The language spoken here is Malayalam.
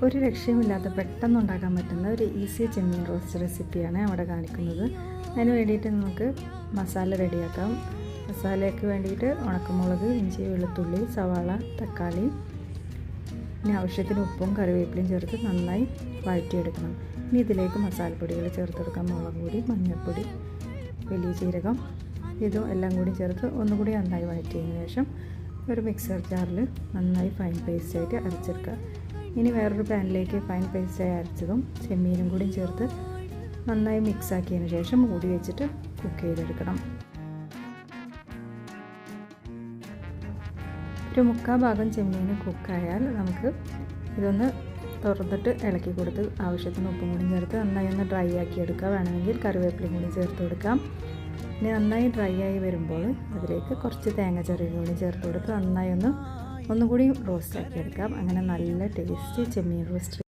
ഒരു രക്ഷയുമില്ലാത്ത പെട്ടെന്ന് ഉണ്ടാക്കാൻ പറ്റുന്ന ഒരു ഈസി ചെമ്മീൻ റോസ്റ്റ് റെസിപ്പിയാണ് അവിടെ കാണിക്കുന്നത്. അതിന് വേണ്ടിയിട്ട് നമുക്ക് മസാല റെഡിയാക്കാം. മസാലയ്ക്ക് വേണ്ടിയിട്ട് ഉണക്കമുളക്, ഇഞ്ചി, വെളുത്തുള്ളി, സവാള, തക്കാളി, പിന്നെ ആവശ്യത്തിന് ഉപ്പും കറിവേപ്പിലയും ചേർത്ത് നന്നായി വഴറ്റിയെടുക്കണം. ഇനി ഇതിലേക്ക് മസാലപ്പൊടികൾ ചേർത്തെടുക്കാം. മുളക് പൊടി, മഞ്ഞൾപ്പൊടി, വലിയ ജീരകം, ഇതും എല്ലാം കൂടി ചേർത്ത് ഒന്നുകൂടി നന്നായി വഴറ്റിയതിന് ശേഷം ഒരു മിക്സർ ജാറിൽ നന്നായി ഫൈൻ പേസ്റ്റായിട്ട് അരച്ചെടുക്കുക. ഇനി വേറൊരു പാനിലേക്ക് ഫൈൻ പേസ്റ്റായി അരച്ചതും ചെമ്മീനും കൂടി ചേർത്ത് നന്നായി മിക്സാക്കിയതിന് ശേഷം മൂടി വെച്ചിട്ട് കുക്ക് ചെയ്തെടുക്കണം. ഒരു 3/4 ഭാഗം ചെമ്മീൻ കുക്കായാൽ നമുക്ക് ഇതൊന്ന് തുറന്നിട്ട് ഇളക്കി കൊടുത്ത് ആവശ്യത്തിന് ഉപ്പും കൂടി ചേർത്ത് നന്നായി ഒന്ന് ഡ്രൈ ആക്കി എടുക്കുക. വേണമെങ്കിൽ കറിവേപ്പിലയും കൂടി ചേർത്ത് കൊടുക്കാം. ഇനി നന്നായി ഡ്രൈ ആയി വരുമ്പോൾ അതിലേക്ക് കുറച്ച് തേങ്ങ ചെറിയും കൂടി ചേർത്ത് കൊടുത്ത് നന്നായി ഒന്നുകൂടി റോസ്റ്റ് ആക്കി എടുക്കാം. അങ്ങനെ നല്ല ടേസ്റ്റി ചെമ്മീൻ റോസ്റ്റ്